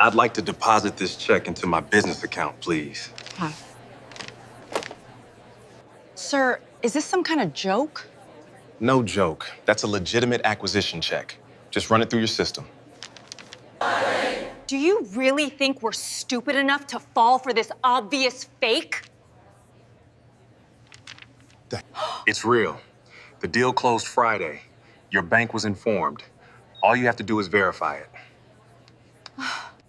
I'd like to deposit this check into my business account, please. Huh. Sir, is this some kind of joke? No joke. That's a legitimate acquisition check. Just run it through your system. Do you really think we're stupid enough to fall for this obvious fake? It's real. The deal closed Friday. Your bank was informed. All you have to do is verify it.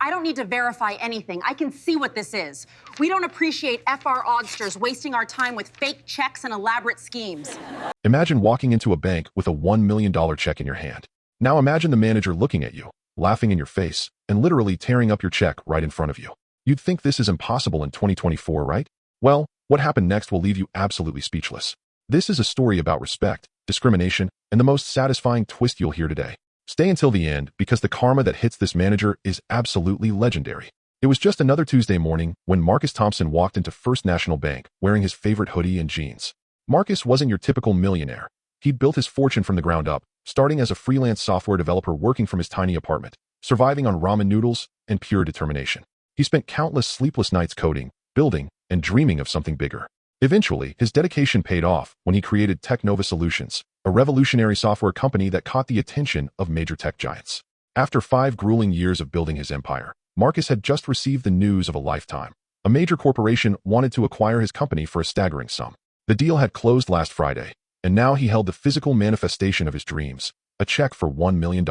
I don't need to verify anything. I can see what this is. We don't appreciate FR oddsters wasting our time with fake checks and elaborate schemes. Imagine walking into a bank with a $1 million check in your hand. Now imagine the manager looking at you, laughing in your face, and literally tearing up your check right in front of you. You'd think this is impossible in 2024, right? Well, what happened next will leave you absolutely speechless. This is a story about respect, discrimination, and the most satisfying twist you'll hear today. Stay until the end because the karma that hits this manager is absolutely legendary. It was just another Tuesday morning when Marcus Thompson walked into First National Bank wearing his favorite hoodie and jeans. Marcus wasn't your typical millionaire. He'd built his fortune from the ground up, starting as a freelance software developer working from his tiny apartment, surviving on ramen noodles and pure determination. He spent countless sleepless nights coding, building, and dreaming of something bigger. Eventually, his dedication paid off when he created Technova Solutions, a revolutionary software company that caught the attention of major tech giants. After 5 grueling years of building his empire, Marcus had just received the news of a lifetime. A major corporation wanted to acquire his company for a staggering sum. The deal had closed last Friday, and now he held the physical manifestation of his dreams, a check for $1 million.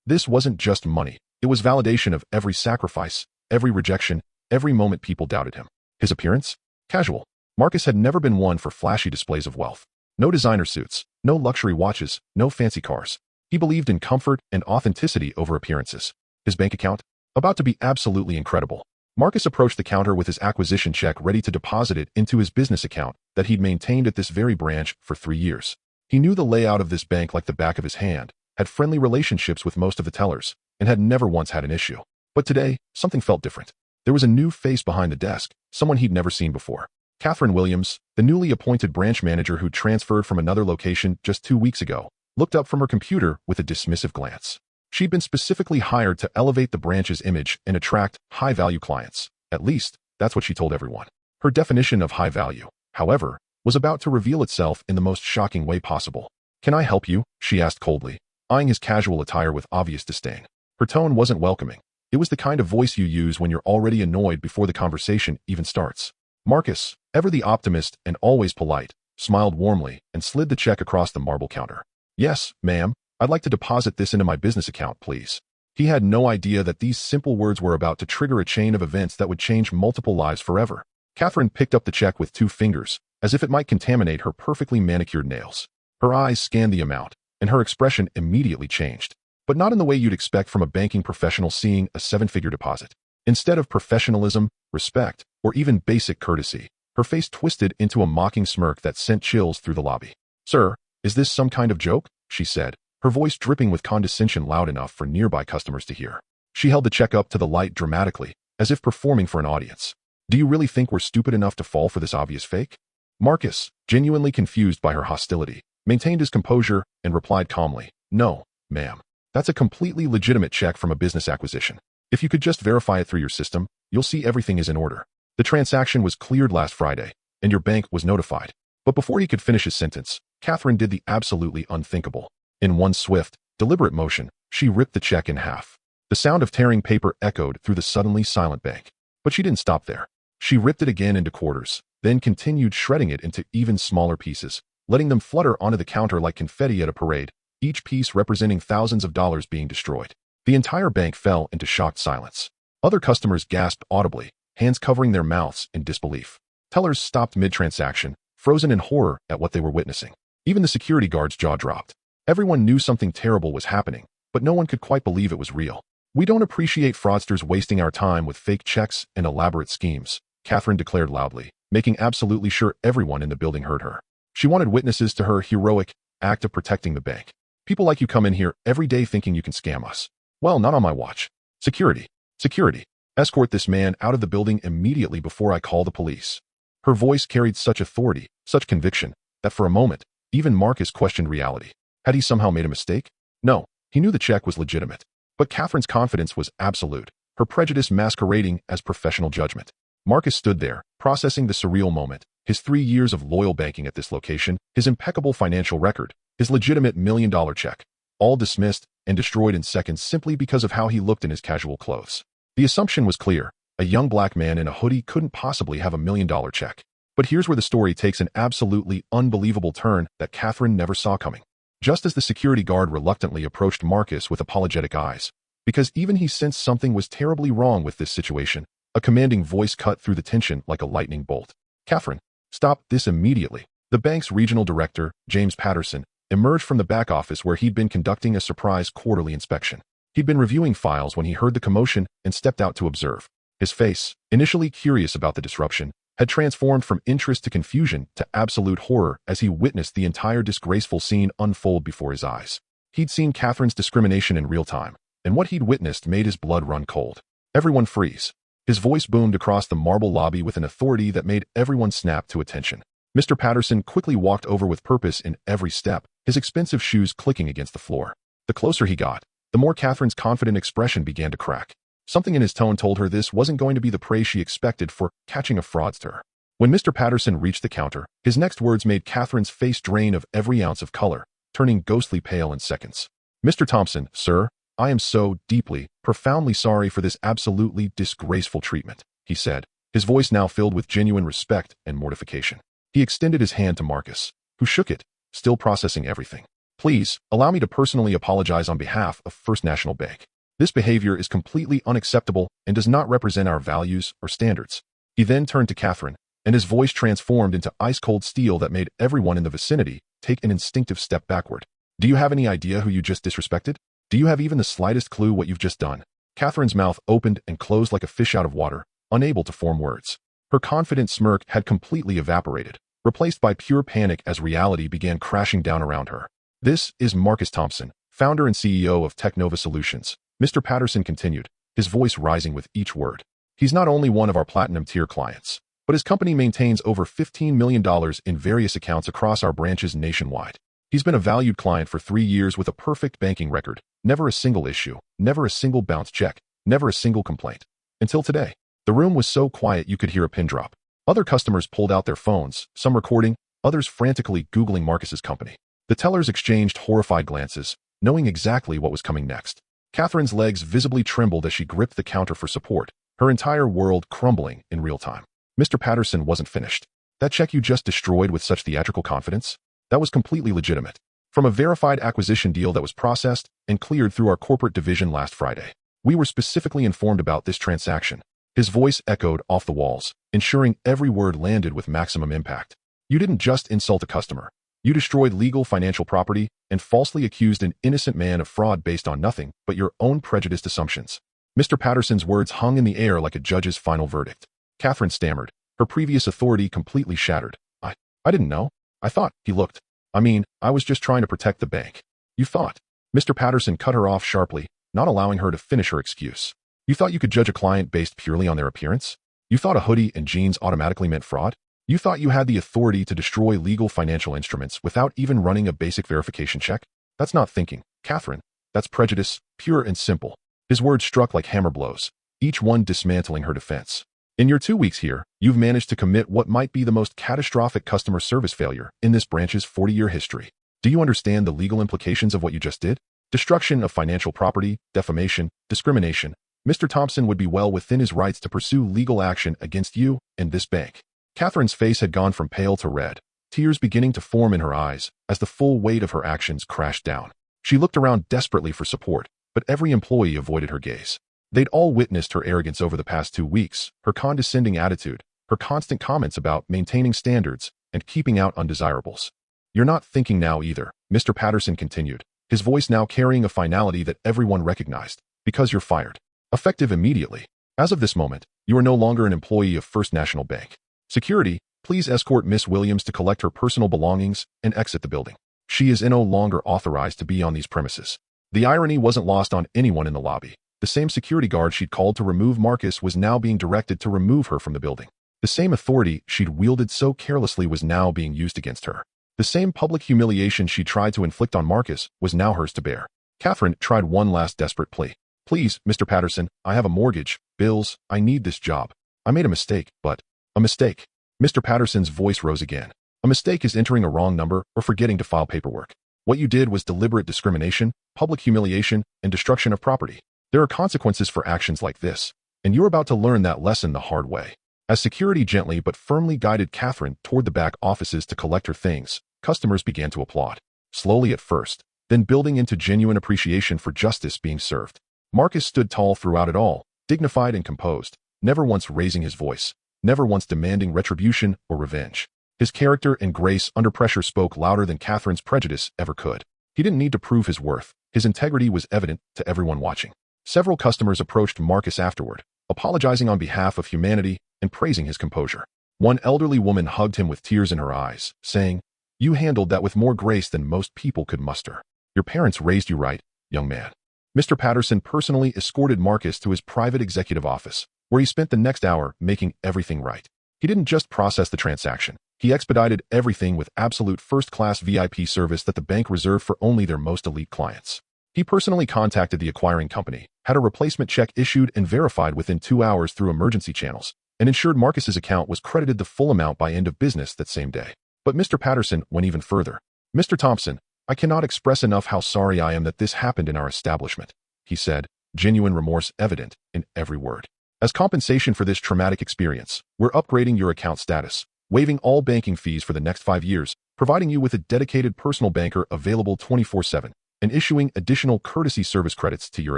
This wasn't just money. It was validation of every sacrifice, every rejection, every moment people doubted him. His appearance? Casual. Marcus had never been one for flashy displays of wealth. No designer suits, no luxury watches, no fancy cars. He believed in comfort and authenticity over appearances. His bank account? About to be absolutely incredible. Marcus approached the counter with his acquisition check ready to deposit it into his business account that he'd maintained at this very branch for 3 years. He knew the layout of this bank like the back of his hand, had friendly relationships with most of the tellers, and had never once had an issue. But today, something felt different. There was a new face behind the desk, someone he'd never seen before. Catherine Williams, the newly appointed branch manager who transferred from another location just 2 weeks ago, looked up from her computer with a dismissive glance. She'd been specifically hired to elevate the branch's image and attract high-value clients. At least, that's what she told everyone. Her definition of high value, however, was about to reveal itself in the most shocking way possible. "Can I help you?" she asked coldly, eyeing his casual attire with obvious disdain. Her tone wasn't welcoming. It was the kind of voice you use when you're already annoyed before the conversation even starts. Marcus, ever the optimist and always polite, smiled warmly and slid the check across the marble counter. "Yes, ma'am. I'd like to deposit this into my business account, please." He had no idea that these simple words were about to trigger a chain of events that would change multiple lives forever. Catherine picked up the check with 2 fingers, as if it might contaminate her perfectly manicured nails. Her eyes scanned the amount, and her expression immediately changed. But not in the way you'd expect from a banking professional seeing a 7-figure deposit. Instead of professionalism, respect, or even basic courtesy, her face twisted into a mocking smirk that sent chills through the lobby. "Sir, is this some kind of joke?" she said, her voice dripping with condescension loud enough for nearby customers to hear. She held the check up to the light dramatically, as if performing for an audience. "Do you really think we're stupid enough to fall for this obvious fake?" Marcus, genuinely confused by her hostility, maintained his composure and replied calmly, "No, ma'am. That's a completely legitimate check from a business acquisition. If you could just verify it through your system, you'll see everything is in order. The transaction was cleared last Friday, and your bank was notified." But before he could finish his sentence, Catherine did the absolutely unthinkable. In one swift, deliberate motion, she ripped the check in half. The sound of tearing paper echoed through the suddenly silent bank. But she didn't stop there. She ripped it again into quarters, then continued shredding it into even smaller pieces, letting them flutter onto the counter like confetti at a parade, each piece representing thousands of dollars being destroyed. The entire bank fell into shocked silence. Other customers gasped audibly, hands covering their mouths in disbelief. Tellers stopped mid-transaction, frozen in horror at what they were witnessing. Even the security guard's jaw dropped. Everyone knew something terrible was happening, but no one could quite believe it was real. "We don't appreciate fraudsters wasting our time with fake checks and elaborate schemes," Catherine declared loudly, making absolutely sure everyone in the building heard her. She wanted witnesses to her heroic act of protecting the bank. "People like you come in here every day thinking you can scam us. Well, not on my watch. Security. Security. Escort this man out of the building immediately before I call the police." Her voice carried such authority, such conviction, that for a moment, even Marcus questioned reality. Had he somehow made a mistake? No, he knew the check was legitimate. But Catherine's confidence was absolute. her prejudice masquerading as professional judgment. Marcus stood there, processing the surreal moment, his 3 years of loyal banking at this location, his impeccable financial record, his legitimate $1 million check, all dismissed and destroyed in seconds simply because of how he looked in his casual clothes. The assumption was clear. A young black man in a hoodie couldn't possibly have $1 million check. But here's where the story takes an absolutely unbelievable turn that Catherine never saw coming. Just as the security guard reluctantly approached Marcus with apologetic eyes, because even he sensed something was terribly wrong with this situation, a commanding voice cut through the tension like a lightning bolt. "Catherine, stop this immediately." The bank's regional director, James Patterson, emerged from the back office where he'd been conducting a surprise quarterly inspection. He'd been reviewing files when he heard the commotion and stepped out to observe. His face, initially curious about the disruption, had transformed from interest to confusion to absolute horror as he witnessed the entire disgraceful scene unfold before his eyes. He'd seen Catherine's discrimination in real time, and what he'd witnessed made his blood run cold. "Everyone freeze." His voice boomed across the marble lobby with an authority that made everyone snap to attention. Mr. Patterson quickly walked over with purpose in every step, his expensive shoes clicking against the floor. The closer he got, the more Catherine's confident expression began to crack. Something in his tone told her this wasn't going to be the praise she expected for catching a fraudster. When Mr. Patterson reached the counter, his next words made Catherine's face drain of every ounce of color, turning ghostly pale in seconds. "Mr. Thompson, sir, I am so deeply, profoundly sorry for this absolutely disgraceful treatment," he said, his voice now filled with genuine respect and mortification. He extended his hand to Marcus, who shook it, still processing everything. "Please, allow me to personally apologize on behalf of First National Bank. This behavior is completely unacceptable and does not represent our values or standards." He then turned to Catherine, and his voice transformed into ice-cold steel that made everyone in the vicinity take an instinctive step backward. "Do you have any idea who you just disrespected? Do you have even the slightest clue what you've just done?" Catherine's mouth opened and closed like a fish out of water, unable to form words. Her confident smirk had completely evaporated, replaced by pure panic as reality began crashing down around her. "This is Marcus Thompson, founder and CEO of Technova Solutions," Mr. Patterson continued, his voice rising with each word. "He's not only one of our platinum-tier clients, but his company maintains over $15 million in various accounts across our branches nationwide. He's been a valued client for 3 years with a perfect banking record, never a single issue, never a single bounce check, never a single complaint. Until today." The room was so quiet you could hear a pin drop. Other customers pulled out their phones, some recording, others frantically Googling Marcus's company. The tellers exchanged horrified glances, knowing exactly what was coming next. Catherine's legs visibly trembled as she gripped the counter for support, her entire world crumbling in real time. Mr. Patterson wasn't finished. "That check you just destroyed with such theatrical confidence? That was completely legitimate. From a verified acquisition deal that was processed and cleared through our corporate division last Friday. We were specifically informed about this transaction." His voice echoed off the walls, ensuring every word landed with maximum impact. "You didn't just insult a customer. You destroyed legal financial property and falsely accused an innocent man of fraud based on nothing but your own prejudiced assumptions." Mr. Patterson's words hung in the air like a judge's final verdict. Catherine stammered, her previous authority completely shattered. I didn't know. I thought," he looked. I was just trying to protect the bank." "You thought?" Mr. Patterson cut her off sharply, not allowing her to finish her excuse. "You thought you could judge a client based purely on their appearance? You thought a hoodie and jeans automatically meant fraud? You thought you had the authority to destroy legal financial instruments without even running a basic verification check? That's not thinking, Catherine. That's prejudice, pure and simple." His words struck like hammer blows, each one dismantling her defense. "In your 2 weeks here, you've managed to commit what might be the most catastrophic customer service failure in this branch's 40-year history. Do you understand the legal implications of what you just did? Destruction of financial property, defamation, discrimination. Mr. Thompson would be well within his rights to pursue legal action against you and this bank." Catherine's face had gone from pale to red, tears beginning to form in her eyes as the full weight of her actions crashed down. She looked around desperately for support, but every employee avoided her gaze. They'd all witnessed her arrogance over the past 2 weeks, her condescending attitude, her constant comments about maintaining standards and keeping out undesirables. "You're not thinking now either," Mr. Patterson continued, his voice now carrying a finality that everyone recognized, "because you're fired. Effective immediately. As of this moment, you are no longer an employee of First National Bank. Security, please escort Miss Williams to collect her personal belongings and exit the building. She is no longer authorized to be on these premises." The irony wasn't lost on anyone in the lobby. The same security guard she'd called to remove Marcus was now being directed to remove her from the building. The same authority she'd wielded so carelessly was now being used against her. The same public humiliation she tried to inflict on Marcus was now hers to bear. Catherine tried one last desperate plea. Please, Mr. Patterson, I have a mortgage, bills, I need this job. I made a mistake, but... A mistake. Mr. Patterson's voice rose again. A mistake is entering a wrong number or forgetting to file paperwork. What you did was deliberate discrimination, public humiliation, and destruction of property. There are consequences for actions like this, and you're about to learn that lesson the hard way. As security gently but firmly guided Catherine toward the back offices to collect her things, customers began to applaud. Slowly at first, then building into genuine appreciation for justice being served. Marcus stood tall throughout it all, dignified and composed, never once raising his voice, never once demanding retribution or revenge. His character and grace under pressure spoke louder than Catherine's prejudice ever could. He didn't need to prove his worth. His integrity was evident to everyone watching. Several customers approached Marcus afterward, apologizing on behalf of humanity and praising his composure. One elderly woman hugged him with tears in her eyes, saying, "You handled that with more grace than most people could muster. Your parents raised you right, young man." Mr. Patterson personally escorted Marcus to his private executive office, where he spent the next hour making everything right. He didn't just process the transaction. He expedited everything with absolute first-class VIP service that the bank reserved for only their most elite clients. He personally contacted the acquiring company, had a replacement check issued and verified within 2 hours through emergency channels, and ensured Marcus's account was credited the full amount by end of business that same day. But Mr. Patterson went even further. "Mr. Thompson, I cannot express enough how sorry I am that this happened in our establishment," he said, genuine remorse evident in every word. "As compensation for this traumatic experience, we're upgrading your account status, waiving all banking fees for the next 5 years, providing you with a dedicated personal banker available 24/7, and issuing additional courtesy service credits to your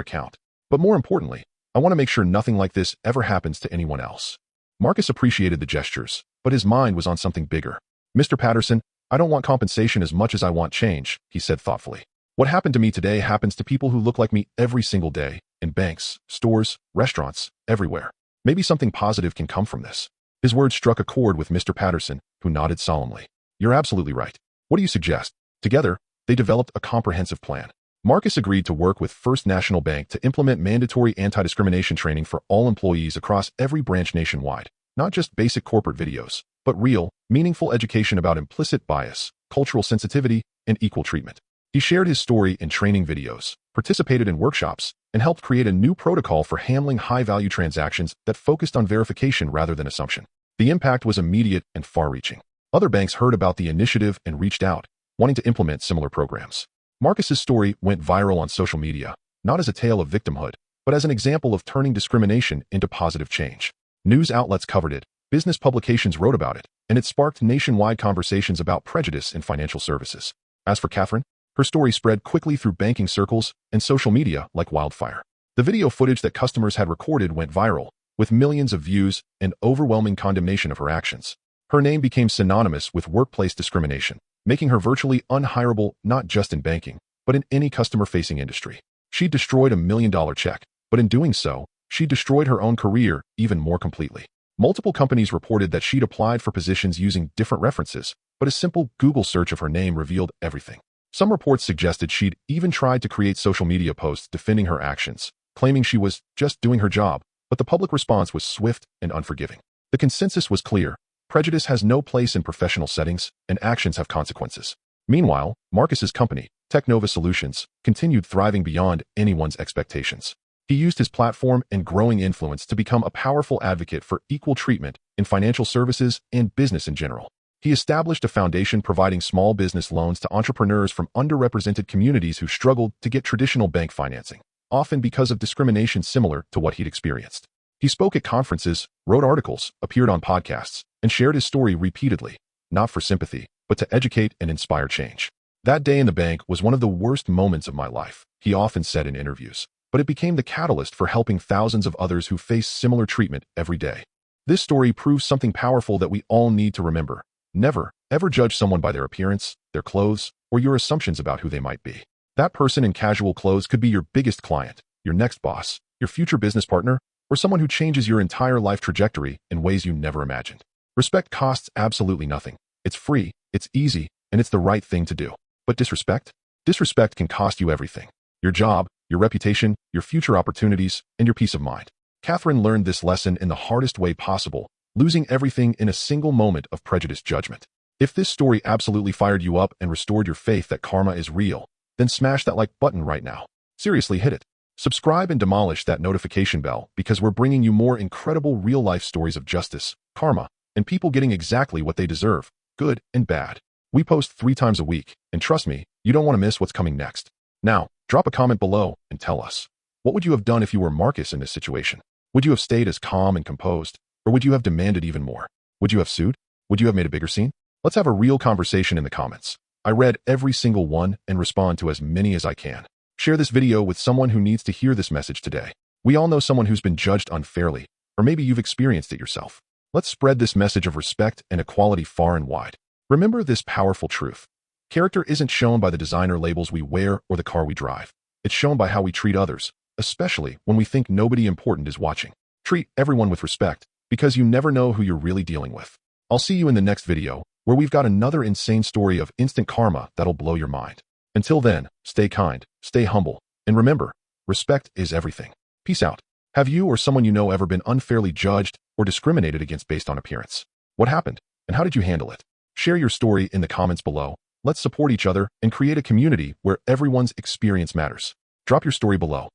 account. But more importantly, I want to make sure nothing like this ever happens to anyone else." Marcus appreciated the gestures, but his mind was on something bigger. "Mr. Patterson, I don't want compensation as much as I want change," he said thoughtfully. "What happened to me today happens to people who look like me every single day, in banks, stores, restaurants, everywhere. Maybe something positive can come from this." His words struck a chord with Mr. Patterson, who nodded solemnly. "You're absolutely right. What do you suggest?" Together, they developed a comprehensive plan. Marcus agreed to work with First National Bank to implement mandatory anti-discrimination training for all employees across every branch nationwide, not just basic corporate videos, but real, meaningful education about implicit bias, cultural sensitivity, and equal treatment. He shared his story in training videos, participated in workshops, and helped create a new protocol for handling high-value transactions that focused on verification rather than assumption. The impact was immediate and far-reaching. Other banks heard about the initiative and reached out, wanting to implement similar programs. Marcus's story went viral on social media, not as a tale of victimhood, but as an example of turning discrimination into positive change. News outlets covered it, business publications wrote about it, and it sparked nationwide conversations about prejudice in financial services. As for Catherine, her story spread quickly through banking circles and social media like wildfire. The video footage that customers had recorded went viral, with millions of views and overwhelming condemnation of her actions. Her name became synonymous with workplace discrimination, making her virtually unhireable not just in banking, but in any customer-facing industry. She destroyed $1 million check, but in doing so, she destroyed her own career even more completely. Multiple companies reported that she'd applied for positions using different references, but a simple Google search of her name revealed everything. Some reports suggested she'd even tried to create social media posts defending her actions, claiming she was just doing her job, but the public response was swift and unforgiving. The consensus was clear. Prejudice has no place in professional settings, and actions have consequences. Meanwhile, Marcus's company, Technova Solutions, continued thriving beyond anyone's expectations. He used his platform and growing influence to become a powerful advocate for equal treatment in financial services and business in general. He established a foundation providing small business loans to entrepreneurs from underrepresented communities who struggled to get traditional bank financing, often because of discrimination similar to what he'd experienced. He spoke at conferences, wrote articles, appeared on podcasts, and shared his story repeatedly, not for sympathy, but to educate and inspire change. "That day in the bank was one of the worst moments of my life," he often said in interviews, but it became the catalyst for helping thousands of others who face similar treatment every day. This story proves something powerful that we all need to remember. Never, ever judge someone by their appearance, their clothes, or your assumptions about who they might be. That person in casual clothes could be your biggest client, your next boss, your future business partner, or someone who changes your entire life trajectory in ways you never imagined. Respect costs absolutely nothing. It's free, it's easy, and it's the right thing to do. But disrespect? Disrespect can cost you everything. Your job, your reputation, your future opportunities, and your peace of mind. Catherine learned this lesson in the hardest way possible, losing everything in a single moment of prejudiced judgment. If this story absolutely fired you up and restored your faith that karma is real, then smash that like button right now. Seriously, hit it. Subscribe and demolish that notification bell because we're bringing you more incredible real-life stories of justice, karma, and people getting exactly what they deserve, good and bad. We post 3 times a week, and trust me, you don't want to miss what's coming next. Now, drop a comment below and tell us. What would you have done if you were Marcus in this situation? Would you have stayed as calm and composed, or would you have demanded even more? Would you have sued? Would you have made a bigger scene? Let's have a real conversation in the comments. I read every single one and respond to as many as I can. Share this video with someone who needs to hear this message today. We all know someone who's been judged unfairly, or maybe you've experienced it yourself. Let's spread this message of respect and equality far and wide. Remember this powerful truth. Character isn't shown by the designer labels we wear or the car we drive. It's shown by how we treat others, especially when we think nobody important is watching. Treat everyone with respect, because you never know who you're really dealing with. I'll see you in the next video, where we've got another insane story of instant karma that'll blow your mind. Until then, stay kind, stay humble, and remember, respect is everything. Peace out. Have you or someone you know ever been unfairly judged or discriminated against based on appearance? What happened, and how did you handle it? Share your story in the comments below. Let's support each other and create a community where everyone's experience matters. Drop your story below.